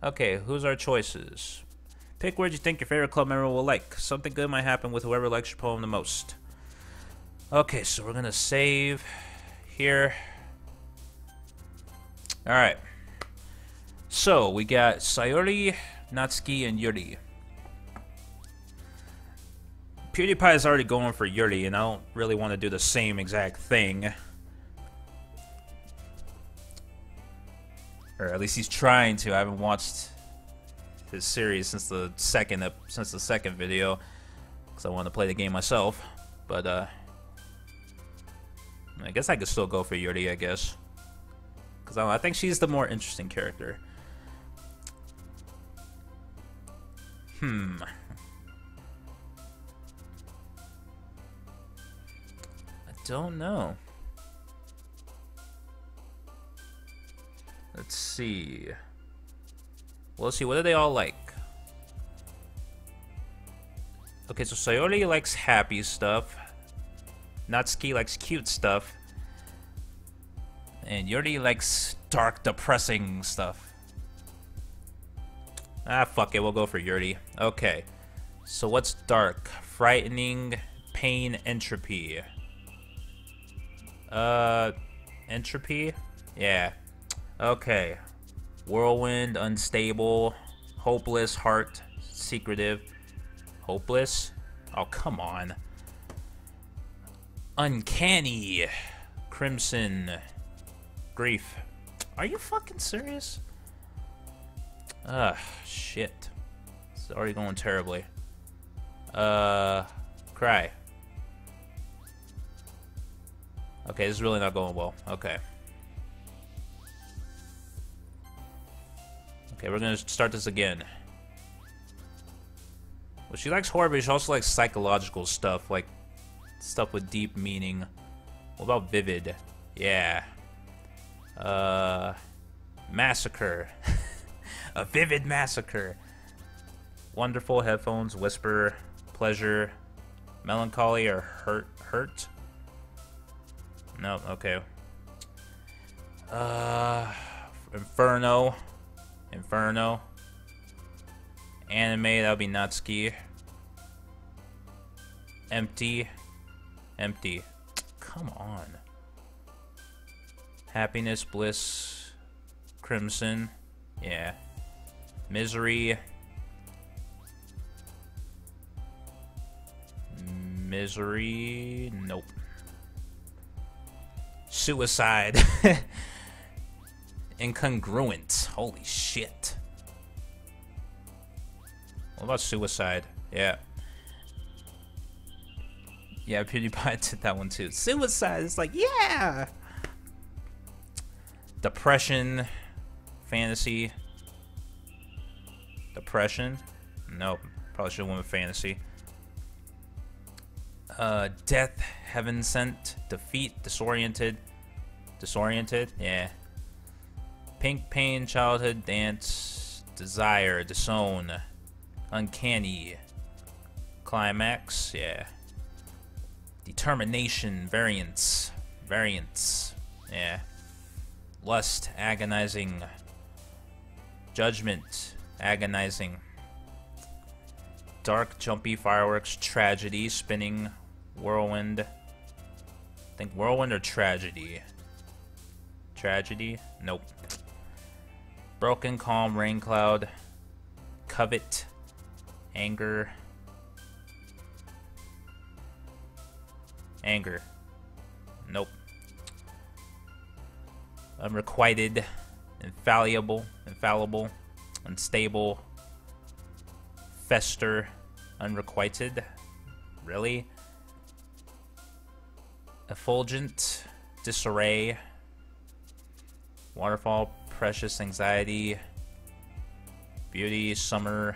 Okay, who's our choices? Pick words you think your favorite club member will like. Something good might happen with whoever likes your poem the most. Okay, so we're gonna save here. Alright. So, we got Sayori, Natsuki, and Yuri. PewDiePie is already going for Yuri, and I don't really want to do the same exact thing. Or at least he's trying to. I haven't watched his series since the second video, because I want to play the game myself. But I guess I could still go for Yuri, I guess, because I think she's the more interesting character. I don't know. Let's see. Well, let's see. What do they all like? Okay, so Sayori likes happy stuff. Natsuki likes cute stuff. And Yuri likes dark, depressing stuff. Ah, fuck it. We'll go for Yuri. Okay. So what's dark? Frightening, pain, entropy. Entropy? Yeah. Okay. Whirlwind, unstable, hopeless, heart, secretive. Hopeless? Oh, come on. Uncanny, crimson, grief. Are you fucking serious? Shit. It's already going terribly. Cry. Okay, this is really not going well. Okay. Okay, we're gonna start this again. Well, she likes horror, but she also likes psychological stuff, like stuff with deep meaning. What about vivid? Yeah. Massacre. A vivid massacre. Wonderful, headphones, whisper, pleasure, melancholy, or hurt? No, okay. Inferno. Anime, that would be Natsuki. Empty. Come on. Happiness, bliss, crimson. Yeah. Misery. Nope. Suicide. Incongruent. Holy shit. What about suicide? Yeah. Yeah, PewDiePie did that one too. Suicide. It's like, yeah. Depression. Fantasy. Depression. Nope. Probably should have went with fantasy. Death. Heaven sent. Defeat. Disoriented. Yeah. Pink pain. Childhood dance. Desire. Disown. Uncanny. Climax. Yeah. Determination. Variance. Yeah. Lust. Agonizing. Judgment. Agonizing. Dark, jumpy, fireworks, tragedy, spinning, whirlwind. I think whirlwind or tragedy. Tragedy? Nope. Broken, calm, rain cloud, covet, anger. Nope. Unrequited, infallible, unstable, fester, unrequited. Really? Effulgent, disarray, waterfall, precious, anxiety, beauty, summer,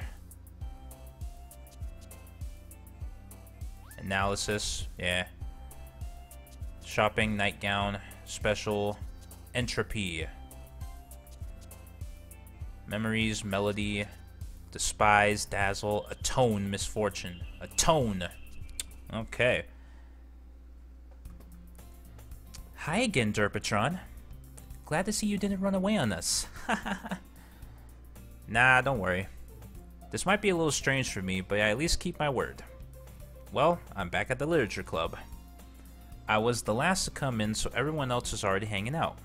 analysis, yeah. Shopping, nightgown, special, entropy, memories, melody, despise, dazzle, atone, misfortune. Atone. Okay. Hi again, Derpatron. Glad to see you didn't run away on us. Nah, don't worry. This might be a little strange for me, but I at least keep my word. Well, I'm back at the literature club. I was the last to come in, so everyone else is already hanging out.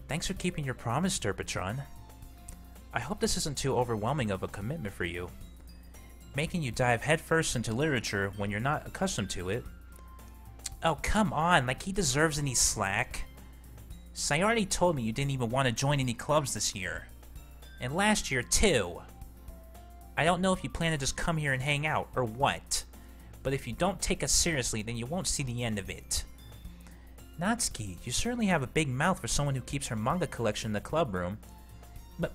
Thanks for keeping your promise, Derpatron. I hope this isn't too overwhelming of a commitment for you. Making you dive headfirst into literature when you're not accustomed to it. Oh, come on, like he deserves any slack. Sayori told me you didn't even want to join any clubs this year. And last year, too. I don't know if you plan to just come here and hang out, or what. But if you don't take us seriously, then you won't see the end of it. Natsuki, you certainly have a big mouth for someone who keeps her manga collection in the club room. But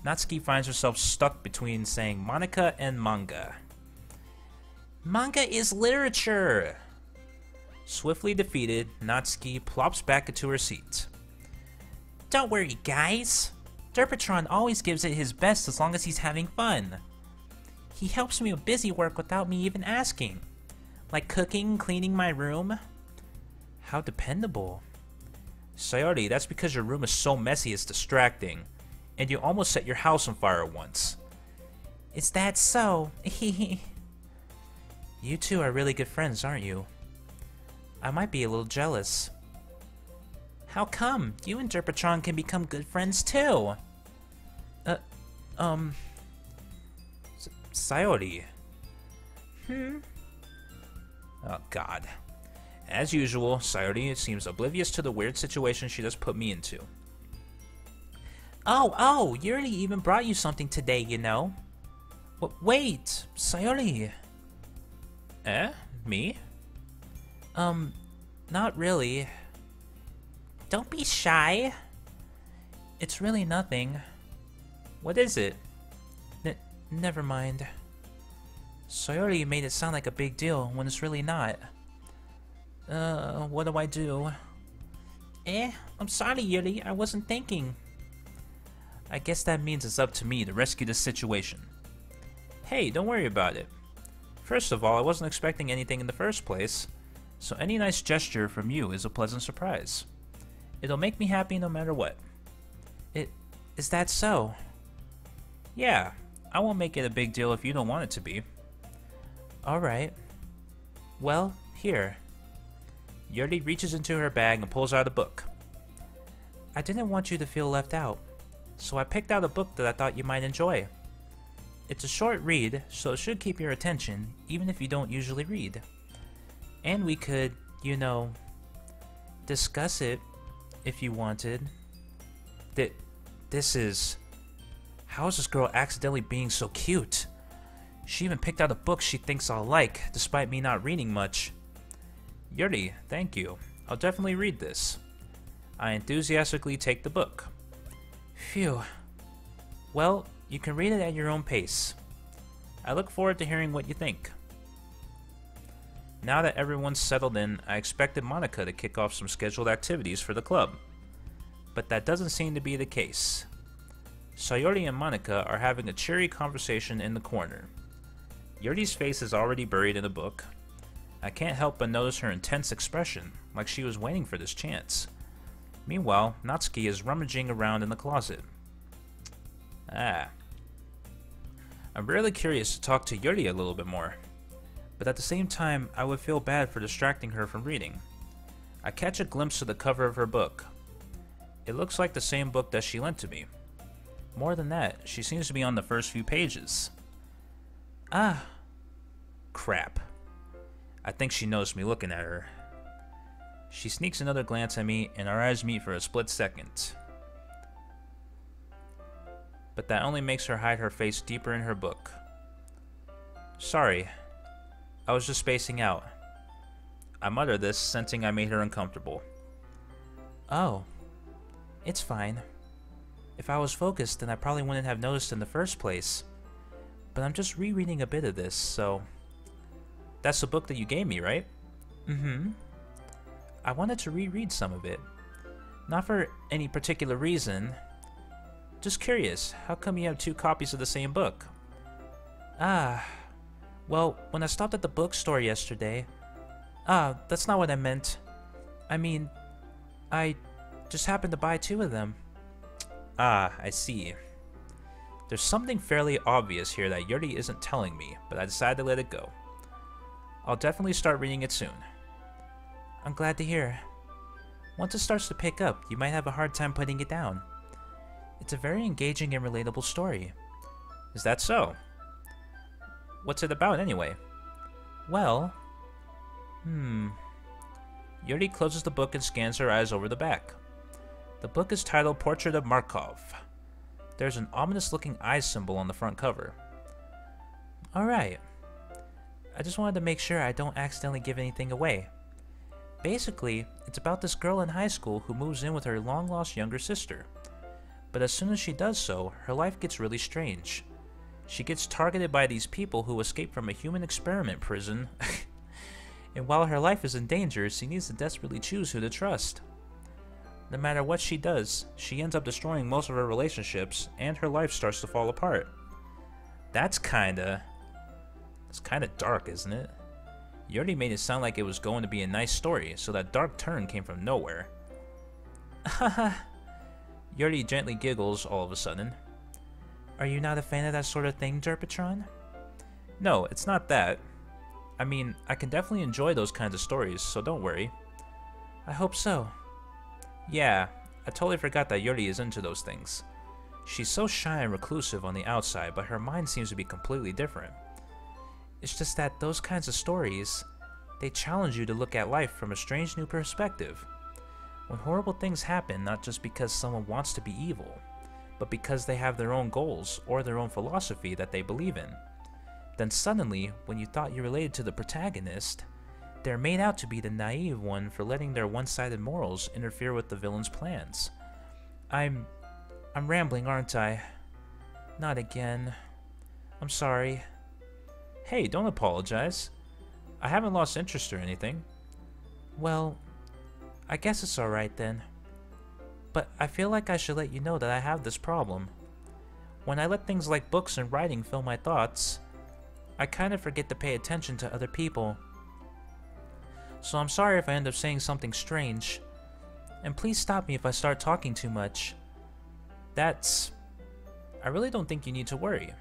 Natsuki finds herself stuck between saying Monica and manga. Manga is literature! Swiftly defeated, Natsuki plops back into her seat. Don't worry, guys. Derpatron always gives it his best as long as he's having fun. He helps me with busy work without me even asking. Like cooking, cleaning my room. How dependable. Sayori, that's because your room is so messy it's distracting. And you almost set your house on fire once. Is that so? You two are really good friends, aren't you? I might be a little jealous. How come? You and Derpatron can become good friends too. Sayori. Oh god. As usual, Sayori seems oblivious to the weird situation she just put me into. Oh, Yuri even brought you something today, you know. Wait, Sayori. Me? Not really. Don't be shy. It's really nothing. What is it? Never mind. Sayori made it sound like a big deal when it's really not. What do I do? I'm sorry, Yuri. I wasn't thinking. I guess that means it's up to me to rescue this situation. Hey, don't worry about it. First of all, I wasn't expecting anything in the first place, so any nice gesture from you is a pleasant surprise. It'll make me happy no matter what. Is that so? Yeah, I won't make it a big deal if you don't want it to be. Alright. Well, here. Yuri reaches into her bag and pulls out a book. I didn't want you to feel left out, so I picked out a book that I thought you might enjoy. It's a short read, so it should keep your attention, even if you don't usually read. And we could, you know, discuss it if you wanted. How is this girl accidentally being so cute? She even picked out a book she thinks I'll like, despite me not reading much. Yuri, thank you. I'll definitely read this. I enthusiastically take the book. Phew. Well, you can read it at your own pace. I look forward to hearing what you think. Now that everyone's settled in, I expected Monica to kick off some scheduled activities for the club. But that doesn't seem to be the case. Sayori and Monica are having a cheery conversation in the corner. Yuri's face is already buried in a book. I can't help but notice her intense expression, like she was waiting for this chance. Meanwhile, Natsuki is rummaging around in the closet. I'm really curious to talk to Yuri a little bit more, but at the same time, I would feel bad for distracting her from reading. I catch a glimpse of the cover of her book. It looks like the same book that she lent to me. More than that, she seems to be on the first few pages. Crap. I think she noticed me looking at her. She sneaks another glance at me, and our eyes meet for a split second. But that only makes her hide her face deeper in her book. Sorry. I was just spacing out. I mutter this, sensing I made her uncomfortable. Oh. It's fine. If I was focused, then I probably wouldn't have noticed in the first place. But I'm just rereading a bit of this, so... That's the book that you gave me, right? Mm-hmm. I wanted to reread some of it. Not for any particular reason. Just curious, how come you have 2 copies of the same book? Well, when I stopped at the bookstore yesterday... that's not what I meant. I mean, I just happened to buy 2 of them. Ah, I see. There's something fairly obvious here that Yuri isn't telling me, but I decided to let it go. I'll definitely start reading it soon. I'm glad to hear. Once it starts to pick up, you might have a hard time putting it down. It's a very engaging and relatable story. Is that so? What's it about anyway? Well... Yuri closes the book and scans her eyes over the back. The book is titled Portrait of Markov. There's an ominous-looking eye symbol on the front cover. Alright. I just wanted to make sure I don't accidentally give anything away. Basically, it's about this girl in high school who moves in with her long-lost younger sister. But as soon as she does so, her life gets really strange. She gets targeted by these people who escaped from a human experiment prison. And while her life is in danger, she needs to desperately choose who to trust. No matter what she does, she ends up destroying most of her relationships, and her life starts to fall apart. It's kinda dark, isn't it? You already made it sound like it was going to be a nice story, so that dark turn came from nowhere. Haha. Yuri gently giggles all of a sudden. Are you not a fan of that sort of thing, Derpatron? No, it's not that. I mean, I can definitely enjoy those kinds of stories, so don't worry. I hope so. Yeah, I totally forgot that Yuri is into those things. She's so shy and reclusive on the outside, but her mind seems to be completely different. It's just that those kinds of stories, they challenge you to look at life from a strange new perspective. When horrible things happen, not just because someone wants to be evil, but because they have their own goals or their own philosophy that they believe in. Then suddenly, when you thought you related to the protagonist, they're made out to be the naive one for letting their one-sided morals interfere with the villain's plans. I'm rambling, aren't I? Not again. I'm sorry. Hey, don't apologize. I haven't lost interest or anything. Well, I guess it's alright then. But I feel like I should let you know that I have this problem. When I let things like books and writing fill my thoughts, I kind of forget to pay attention to other people. So I'm sorry if I end up saying something strange. And please stop me if I start talking too much. I really don't think you need to worry.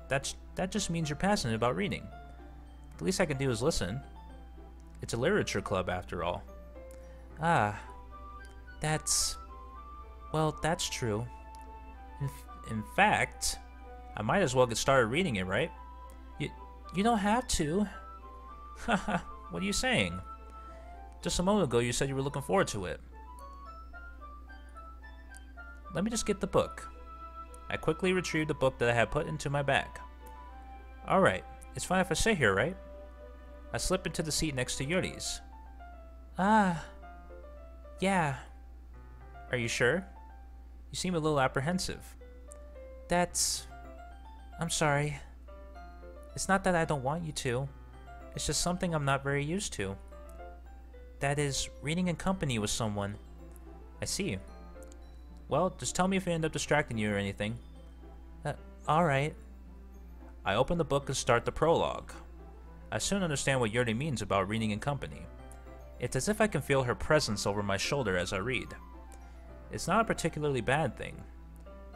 That just means you're passionate about reading. The least I can do is listen. It's a literature club after all. Ah, well, that's true. In fact, I might as well get started reading it, right? You don't have to. Haha, what are you saying? Just a moment ago you said you were looking forward to it. Let me just get the book. I quickly retrieved the book that I had put into my bag. Alright, it's fine if I sit here, right? I slip into the seat next to Yuri's. Ah, yeah. Are you sure? You seem a little apprehensive. I'm sorry. It's not that I don't want you to. It's just something I'm not very used to. That is, reading in company with someone. I see. Well, just tell me if I end up distracting you or anything. Alright. I open the book and start the prologue. I soon understand what Yuri means about reading in company. It's as if I can feel her presence over my shoulder as I read. It's not a particularly bad thing.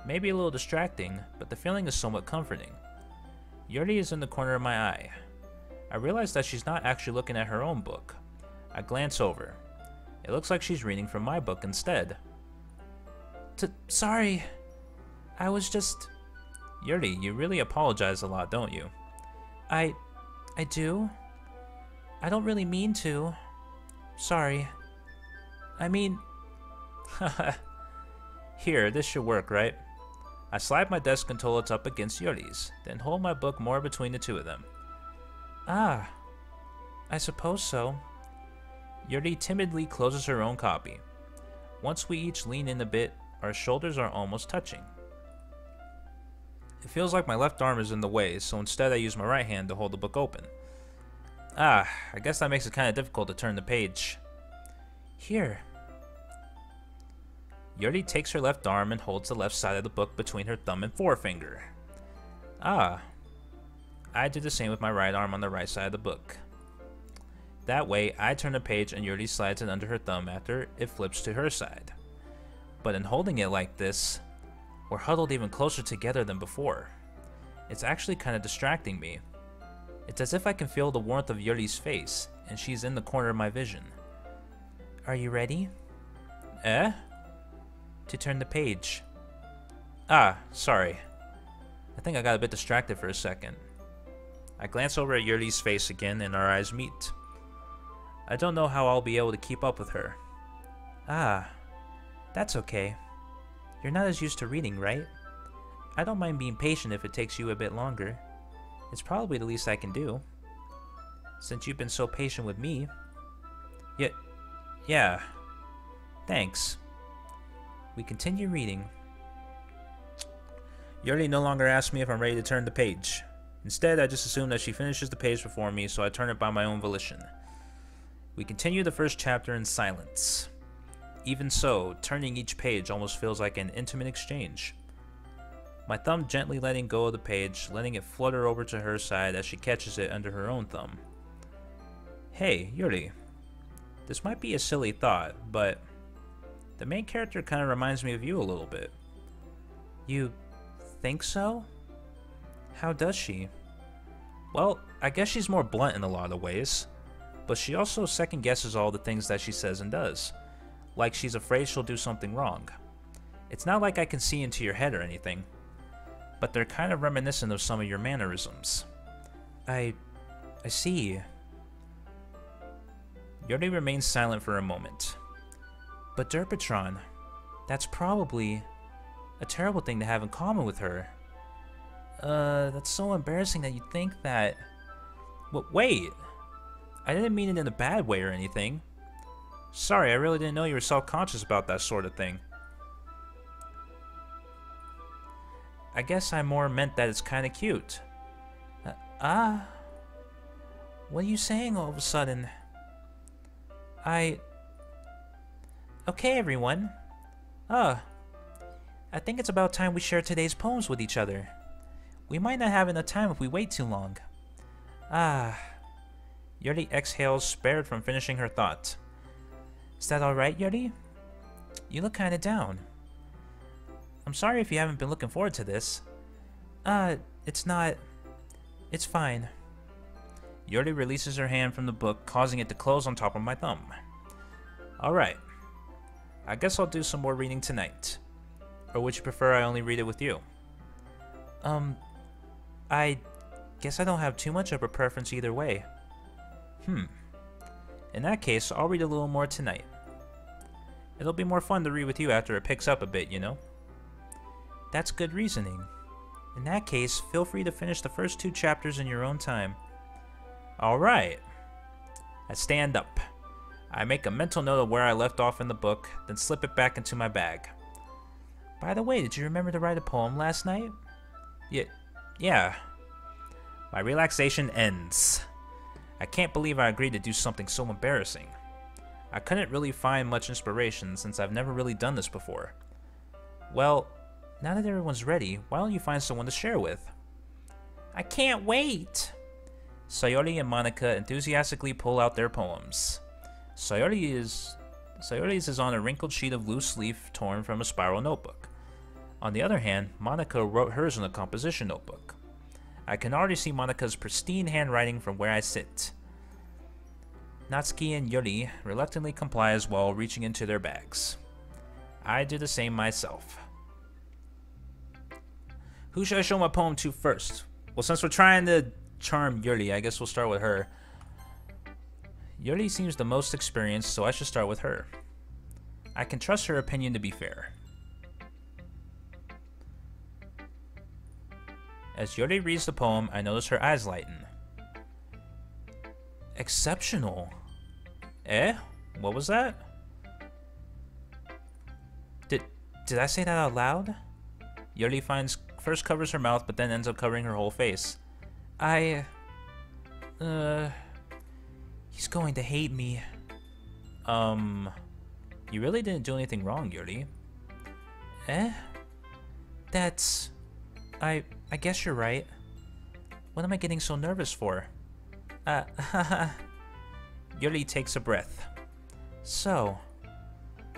Maybe a little distracting, but the feeling is somewhat comforting. Yuri is in the corner of my eye. I realize that she's not actually looking at her own book. I glance over. It looks like she's reading from my book instead. Sorry. I was just... Yuri, you really apologize a lot, don't you? I do? I don't really mean to. Sorry. I mean... Haha. Here, this should work, right? I slide my desk until it's up against Yuri's, then hold my book more between the two of them. Ah, I suppose so. Yuri timidly closes her own copy. Once we each lean in a bit, our shoulders are almost touching. It feels like my left arm is in the way, so instead I use my right hand to hold the book open. Ah, I guess that makes it kind of difficult to turn the page. Here. Yuri takes her left arm and holds the left side of the book between her thumb and forefinger. Ah. I do the same with my right arm on the right side of the book. That way, I turn the page and Yuri slides it under her thumb after it flips to her side. But in holding it like this, we're huddled even closer together than before. It's actually kind of distracting me. It's as if I can feel the warmth of Yuri's face, and she's in the corner of my vision. Are you ready? Eh? To turn the page. Ah, sorry. I think I got a bit distracted for a second. I glance over at Yuri's face again, and our eyes meet. I don't know how I'll be able to keep up with her. Ah, that's okay. You're not as used to reading, right? I don't mind being patient if it takes you a bit longer. It's probably the least I can do. Since you've been so patient with me. Yeah. Thanks. We continue reading. Yuri no longer asks me if I'm ready to turn the page. Instead, I just assume that she finishes the page before me, so I turn it by my own volition. We continue the first chapter in silence. Even so, turning each page almost feels like an intimate exchange. My thumb gently letting go of the page, letting it flutter over to her side as she catches it under her own thumb. Hey, Yuri. This might be a silly thought, but the main character kind of reminds me of you a little bit. You think so? How does she? Well, I guess she's more blunt in a lot of ways, but she also second guesses all the things that she says and does, like she's afraid she'll do something wrong. It's not like I can see into your head or anything, but they're kind of reminiscent of some of your mannerisms. I see. Yuri remains silent for a moment. But Derpatron, that's probably a terrible thing to have in common with her. That's so embarrassing that you think that... Wait! I didn't mean it in a bad way or anything. Sorry, I really didn't know you were self-conscious about that sort of thing. I guess I more meant that it's kinda cute. What are you saying all of a sudden? Okay, everyone. I think it's about time we share today's poems with each other. We might not have enough time if we wait too long. Yuri exhales, spared from finishing her thought. Is that alright, Yuri? You look kinda down. I'm sorry if you haven't been looking forward to this. It's not... It's fine. Yuri releases her hand from the book, causing it to close on top of my thumb. Alright. I guess I'll do some more reading tonight. Or would you prefer I only read it with you? I guess I don't have too much of a preference either way. In that case, I'll read a little more tonight. It'll be more fun to read with you after it picks up a bit, you know? That's good reasoning. In that case, feel free to finish the first 2 chapters in your own time. Alright. I stand up. I make a mental note of where I left off in the book, then slip it back into my bag. By the way, did you remember to write a poem last night? Yeah. My relaxation ends. I can't believe I agreed to do something so embarrassing. I couldn't really find much inspiration since I've never really done this before. Well, now that everyone's ready, why don't you find someone to share with? I can't wait! Sayori and Monica enthusiastically pull out their poems. Sayori's is on a wrinkled sheet of loose leaf torn from a spiral notebook. On the other hand, Monica wrote hers in a composition notebook. I can already see Monica's pristine handwriting from where I sit. Natsuki and Yuri reluctantly comply as well, reaching into their bags. I do the same myself. Who should I show my poem to first? Well, since we're trying to charm Yuri, I guess we'll start with her. Yuri seems the most experienced, so I should start with her. I can trust her opinion to be fair. As Yuri reads the poem, I notice her eyes lighten. Exceptional. Eh? What was that? Did I say that out loud? Yuri first covers her mouth, but then ends up covering her whole face. He's going to hate me. You really didn't do anything wrong, Yuri. Eh? I guess you're right. What am I getting so nervous for? Yuri takes a breath. So,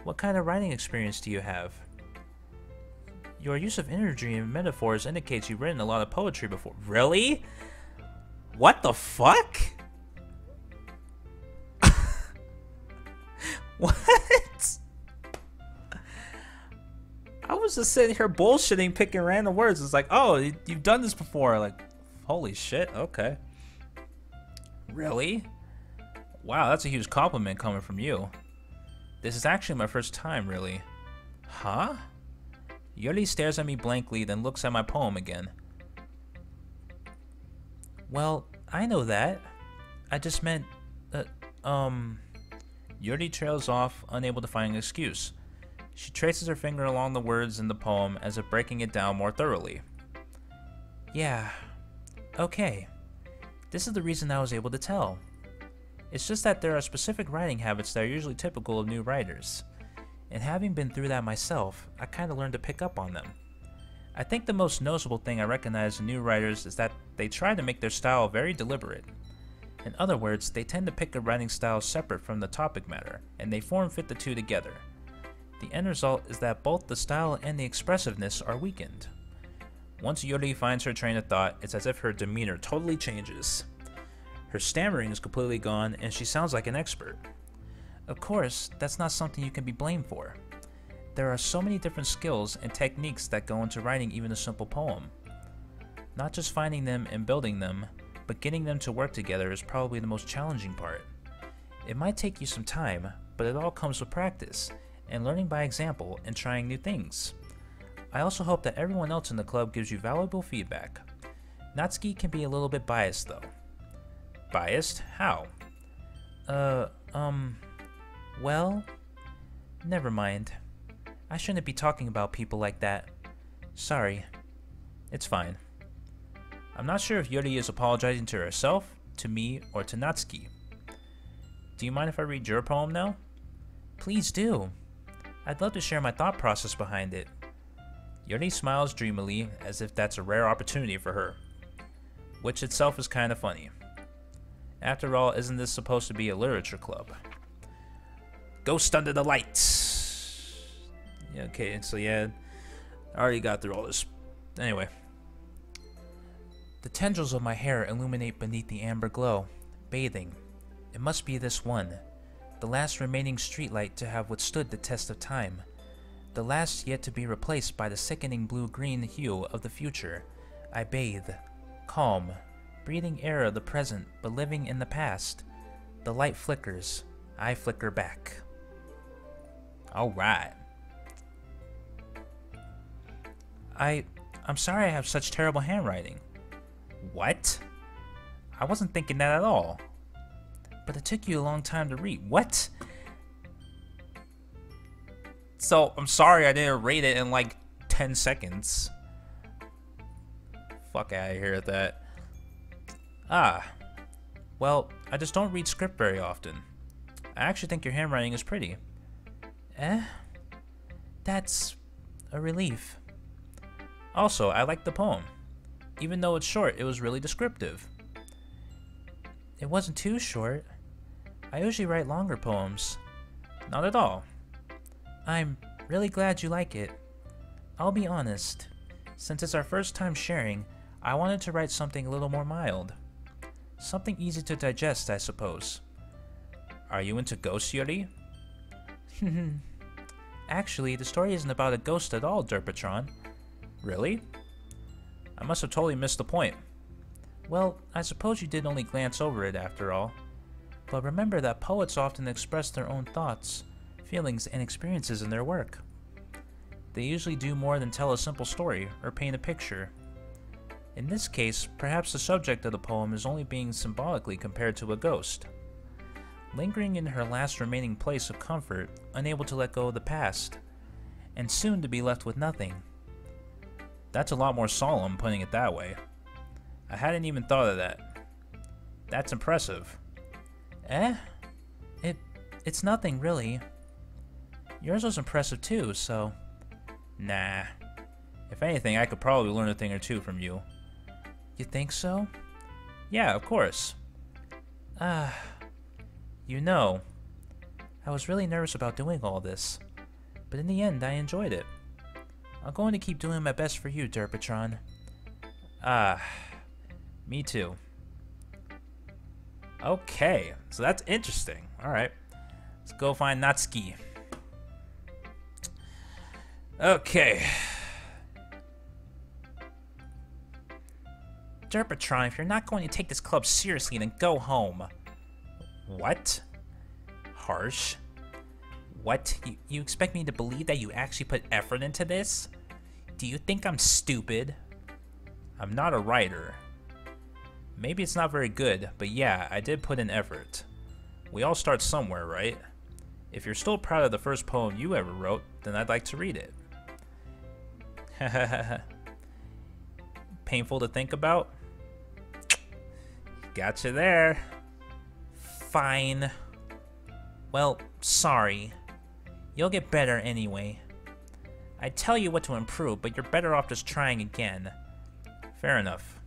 What kind of writing experience do you have? Your use of imagery and metaphors indicates you've written a lot of poetry before. Really? What the fuck? What? I was just sitting here bullshitting, picking random words. It's like, oh, you've done this before. Like, holy shit, okay. Really? Wow, that's a huge compliment coming from you. This is actually my first time, really. Huh? Yuri stares at me blankly, then looks at my poem again. Well, I know that. I just meant, Yuri trails off, unable to find an excuse. She traces her finger along the words in the poem as if breaking it down more thoroughly. Yeah, okay. This is the reason I was able to tell. It's just that there are specific writing habits that are usually typical of new writers. And having been through that myself, I kinda learned to pick up on them. I think the most noticeable thing I recognize in new writers is that they try to make their style very deliberate. In other words, they tend to pick a writing style separate from the topic matter, and they form-fit the two together. The end result is that both the style and the expressiveness are weakened. Once Yuri finds her train of thought, it's as if her demeanor totally changes. Her stammering is completely gone, and she sounds like an expert. Of course, that's not something you can be blamed for. There are so many different skills and techniques that go into writing even a simple poem. Not just finding them and building them, but getting them to work together is probably the most challenging part. It might take you some time, but it all comes with practice, and learning by example and trying new things. I also hope that everyone else in the club gives you valuable feedback. Natsuki can be a little bit biased though. Biased? How? Well, never mind. I shouldn't be talking about people like that. Sorry. It's fine. I'm not sure if Yuri is apologizing to herself, to me, or to Natsuki. Do you mind if I read your poem now? Please do. I'd love to share my thought process behind it. Yuri smiles dreamily, as if that's a rare opportunity for her. Which itself is kinda funny. After all, isn't this supposed to be a literature club? Ghost Under the Lights! Yeah, okay, so yeah, I already got through all this. Anyway. The tendrils of my hair illuminate beneath the amber glow, bathing. It must be this one, the last remaining streetlight to have withstood the test of time. The last yet to be replaced by the sickening blue-green hue of the future. I bathe, calm, breathing air of the present but living in the past. The light flickers, I flicker back. Alright. I'm sorry I have such terrible handwriting. What? I wasn't thinking that at all. But it took you a long time to read. What? So, I'm sorry I didn't rate it in like 10 seconds. Fuck out of here with that. Ah. Well, I just don't read script very often. I actually think your handwriting is pretty. Eh? That's a relief. Also, I like the poem. Even though it's short, it was really descriptive. It wasn't too short. I usually write longer poems. Not at all. I'm really glad you like it. I'll be honest. Since it's our first time sharing, I wanted to write something a little more mild. Something easy to digest, I suppose. Are you into ghosts, Yuri? Actually, the story isn't about a ghost at all, Derpatron. Really? I must have totally missed the point. Well, I suppose you did only glance over it after all. But remember that poets often express their own thoughts, feelings, and experiences in their work. They usually do more than tell a simple story or paint a picture. In this case, perhaps the subject of the poem is only being symbolically compared to a ghost. Lingering in her last remaining place of comfort, unable to let go of the past, and soon to be left with nothing. That's a lot more solemn, putting it that way. I hadn't even thought of that. That's impressive. Eh? It's nothing, really. Yours was impressive too, so... Nah. If anything, I could probably learn a thing or two from you. You think so? Yeah, of course. You know, I was really nervous about doing all this. but in the end, I enjoyed it. I'm going to keep doing my best for you, Derpatron. Me too. Okay, so that's interesting. Alright, let's go find Natsuki. Okay. Derpatron, if you're not going to take this club seriously, then go home. What? Harsh. What? You expect me to believe that you actually put effort into this? Do you think I'm stupid? I'm not a writer. Maybe it's not very good, but yeah, I did put in effort. We all start somewhere, right? If you're still proud of the first poem you ever wrote, then I'd like to read it. Painful to think about? Gotcha there. Fine. Well, sorry. You'll get better anyway. I tell you what to improve, but you're better off just trying again. Fair enough.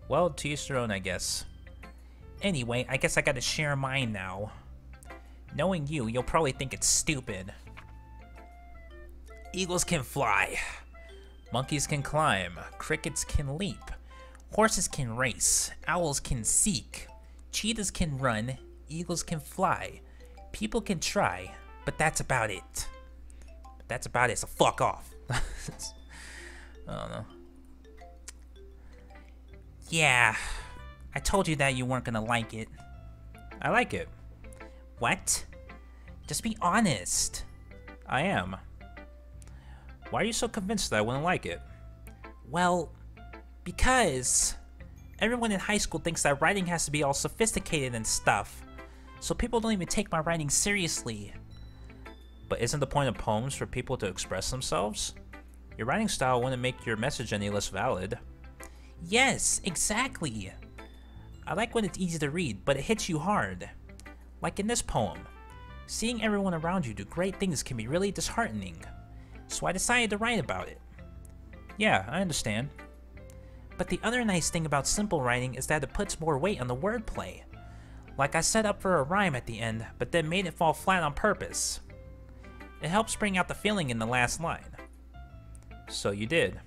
Well, to each their own, I guess. Anyway, I guess I gotta share mine now. Knowing you, you'll probably think it's stupid. Eagles can fly. Monkeys can climb. Crickets can leap. Horses can race. Owls can seek. Cheetahs can run. Eagles can fly. People can try. But that's about it. That's about it, so fuck off. I don't know. Yeah, I told you that you weren't gonna like it. I like it. What? Just be honest. I am. Why are you so convinced that I wouldn't like it? Well, because everyone in high school thinks that writing has to be all sophisticated and stuff. So people don't even take my writing seriously. But isn't the point of poems for people to express themselves? Your writing style wouldn't make your message any less valid. Yes, exactly. I like when it's easy to read, but it hits you hard. Like in this poem. Seeing everyone around you do great things can be really disheartening. So I decided to write about it. Yeah, I understand. But the other nice thing about simple writing is that it puts more weight on the wordplay. Like I set up for a rhyme at the end, but then made it fall flat on purpose. It helps bring out the feeling in the last line. So you did.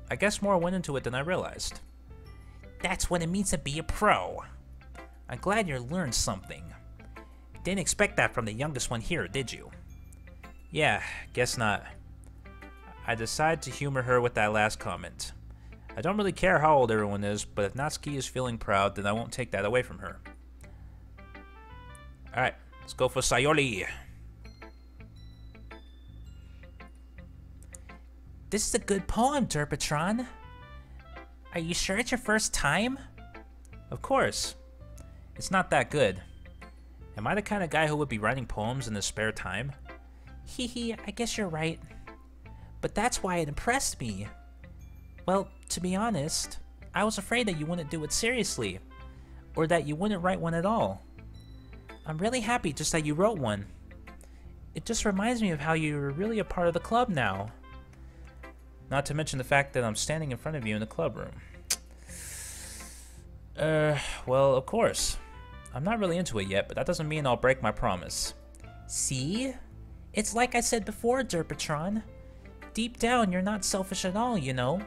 I guess more went into it than I realized. That's what it means to be a pro. I'm glad you learned something. Didn't expect that from the youngest one here, did you? Yeah, guess not. I decided to humor her with that last comment. I don't really care how old everyone is, but if Natsuki is feeling proud, then I won't take that away from her. Alright, let's go for Sayori. This is a good poem, Derpatron. Are you sure it's your first time? Of course. It's not that good. Am I the kind of guy who would be writing poems in his spare time? Hee, I guess you're right. But that's why it impressed me. Well, to be honest, I was afraid that you wouldn't do it seriously, or that you wouldn't write one at all. I'm really happy just that you wrote one. It just reminds me of how you're really a part of the club now. Not to mention the fact that I'm standing in front of you in the club room. Well, of course. I'm not really into it yet, but that doesn't mean I'll break my promise. See? It's like I said before, Derpatron. Deep down, you're not selfish at all, you know?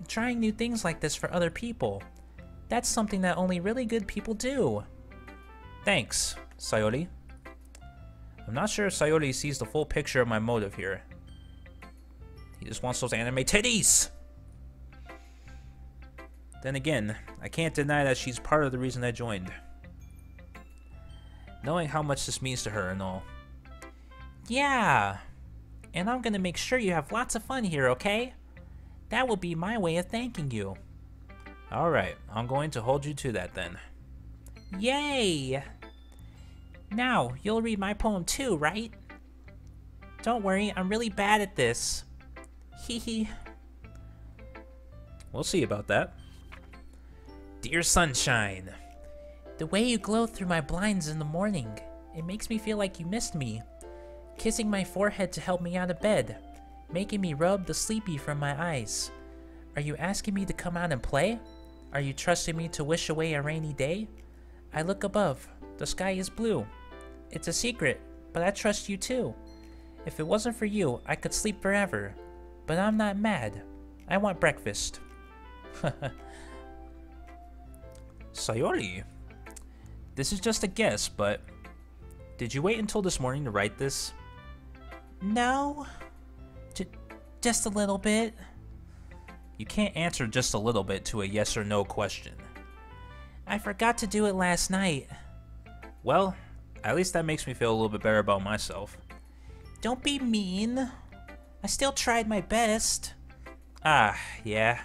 Trying new things like this for other people. That's something that only really good people do. Thanks, Sayori. I'm not sure if Sayori sees the full picture of my motive here. He just wants those anime titties! Then again, I can't deny that she's part of the reason I joined. Knowing how much this means to her and all. Yeah! And I'm gonna make sure you have lots of fun here, okay? That will be my way of thanking you. Alright, I'm going to hold you to that then. Yay! Now, you'll read my poem too, right? Don't worry, I'm really bad at this. Hee. We'll see about that. Dear Sunshine, the way you glow through my blinds in the morning, it makes me feel like you missed me. Kissing my forehead to help me out of bed, making me rub the sleepy from my eyes. Are you asking me to come out and play? Are you trusting me to wish away a rainy day? I look above. The sky is blue. It's a secret, but I trust you too. If it wasn't for you, I could sleep forever. But I'm not mad. I want breakfast. Sayori, this is just a guess, but did you wait until this morning to write this? No. Just a little bit. You can't answer just a little bit to a yes or no question. I forgot to do it last night. Well, at least that makes me feel a little bit better about myself. Don't be mean. I still tried my best. Ah, yeah.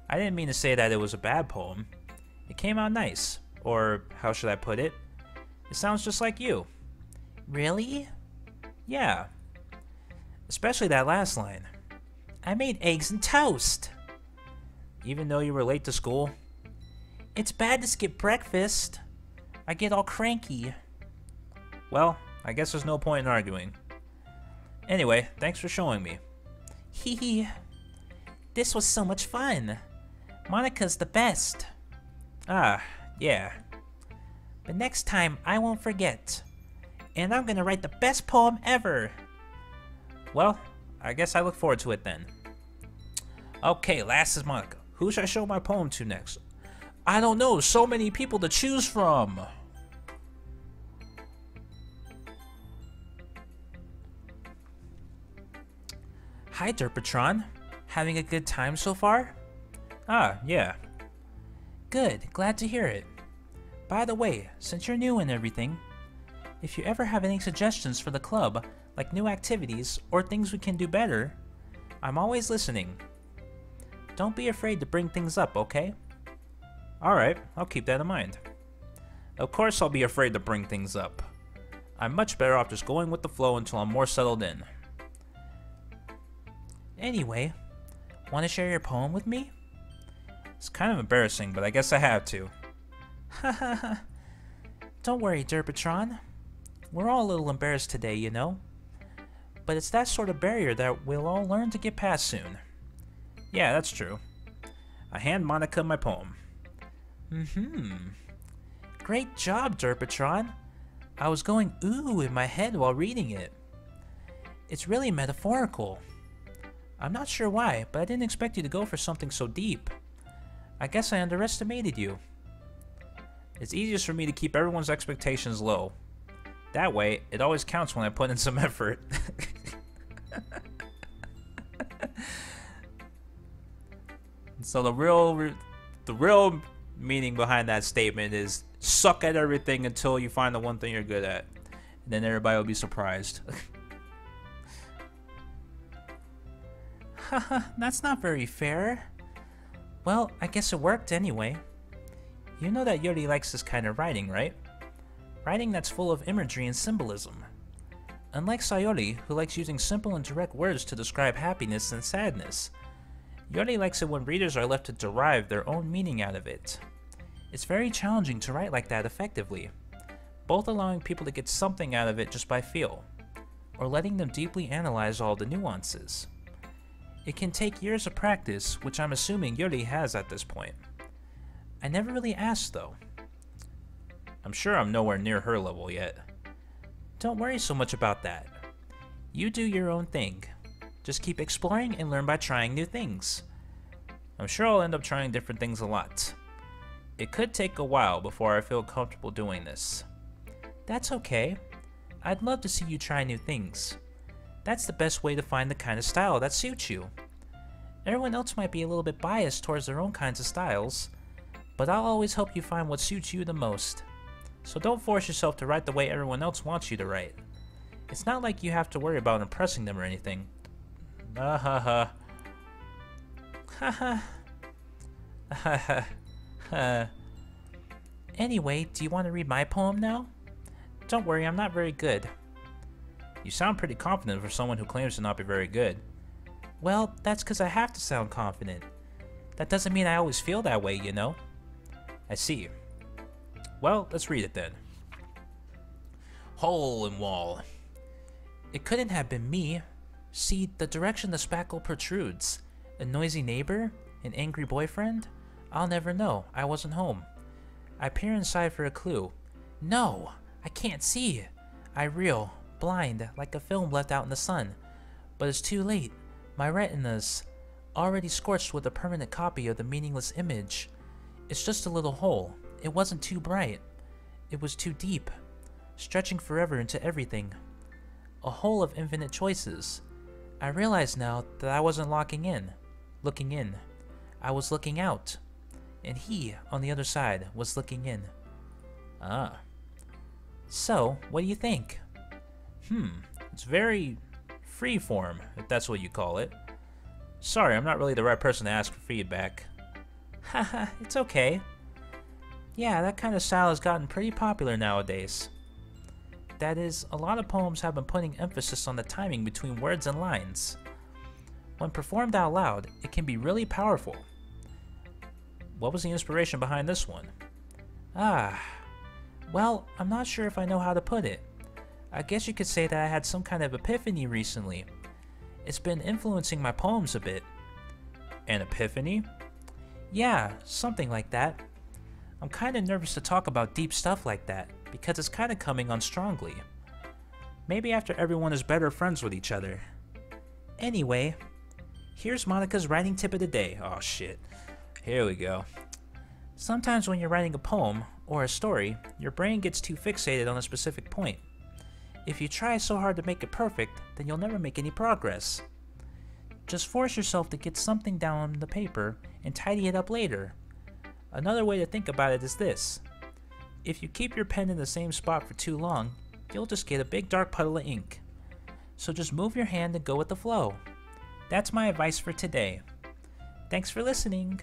I didn't mean to say that it was a bad poem. It came out nice. Or, how should I put it? It sounds just like you. Really? Yeah. Especially that last line. I made eggs and toast. Even though you were late to school? It's bad to skip breakfast. I get all cranky. Well, I guess there's no point in arguing. Anyway, thanks for showing me. Hee hee. This was so much fun. Monika's the best. Ah, yeah. But next time, I won't forget. And I'm gonna write the best poem ever. Well, I guess I look forward to it then. Okay, last is Monika. Who should I show my poem to next? I don't know, so many people to choose from. Hi, Derpatron. Having a good time so far? Ah, yeah. Good, glad to hear it. By the way, since you're new and everything, if you ever have any suggestions for the club, like new activities or things we can do better, I'm always listening. Don't be afraid to bring things up, okay? Alright, I'll keep that in mind. Of course I'll be afraid to bring things up. I'm much better off just going with the flow until I'm more settled in. Anyway, want to share your poem with me? It's kind of embarrassing, but I guess I have to. Hahaha. Don't worry, Derpatron. We're all a little embarrassed today, you know? But it's that sort of barrier that we'll all learn to get past soon. Yeah, that's true. I hand Monika my poem. Great job, Derpatron. I was going ooh in my head while reading it. It's really metaphorical. I'm not sure why, but I didn't expect you to go for something so deep. I guess I underestimated you. It's easiest for me to keep everyone's expectations low. That way, it always counts when I put in some effort. So the real meaning behind that statement is suck at everything until you find the one thing you're good at. And then everybody will be surprised. Haha, that's not very fair. Well, I guess it worked anyway. You know that Yuri likes this kind of writing, right? Writing that's full of imagery and symbolism. Unlike Sayori, who likes using simple and direct words to describe happiness and sadness, Yuri likes it when readers are left to derive their own meaning out of it. It's very challenging to write like that effectively, both allowing people to get something out of it just by feel, or letting them deeply analyze all the nuances. It can take years of practice, which I'm assuming Yuri has at this point. I never really asked though. I'm sure I'm nowhere near her level yet. Don't worry so much about that. You do your own thing. Just keep exploring and learn by trying new things. I'm sure I'll end up trying different things a lot. It could take a while before I feel comfortable doing this. That's okay. I'd love to see you try new things. That's the best way to find the kind of style that suits you. Everyone else might be a little bit biased towards their own kinds of styles, but I'll always help you find what suits you the most. So don't force yourself to write the way everyone else wants you to write. It's not like you have to worry about impressing them or anything. Ha ha ha. Ha ha. Anyway, do you want to read my poem now? Don't worry, I'm not very good. You sound pretty confident for someone who claims to not be very good. Well, that's because I have to sound confident. That doesn't mean I always feel that way, you know? I see. Well, let's read it then. Hole in wall. It couldn't have been me. See, the direction the spackle protrudes. A noisy neighbor? An angry boyfriend? I'll never know. I wasn't home. I peer inside for a clue. No! I can't see. I reel, blind, like a film left out in the sun. But it's too late. My retina's already scorched with a permanent copy of the meaningless image. It's just a little hole. It wasn't too bright. It was too deep, stretching forever into everything. A hole of infinite choices. I realize now that I wasn't looking in. I was looking out. And he, on the other side, was looking in. Ah. So, what do you think? It's very freeform, if that's what you call it. Sorry, I'm not really the right person to ask for feedback. Haha, it's okay. Yeah, that kind of style has gotten pretty popular nowadays. That is, a lot of poems have been putting emphasis on the timing between words and lines. When performed out loud, it can be really powerful. What was the inspiration behind this one? Well, I'm not sure if I know how to put it. I guess you could say that I had some kind of epiphany recently. It's been influencing my poems a bit. An epiphany? Yeah, something like that. I'm kinda nervous to talk about deep stuff like that, because it's kinda coming on strongly. Maybe after everyone is better friends with each other. Anyway, here's Monica's writing tip of the day. Oh shit. Here we go. Sometimes when you're writing a poem or a story, your brain gets too fixated on a specific point. If you try so hard to make it perfect, then you'll never make any progress. Just force yourself to get something down on the paper and tidy it up later. Another way to think about it is this. If you keep your pen in the same spot for too long, you'll just get a big dark puddle of ink. So just move your hand and go with the flow. That's my advice for today. Thanks for listening.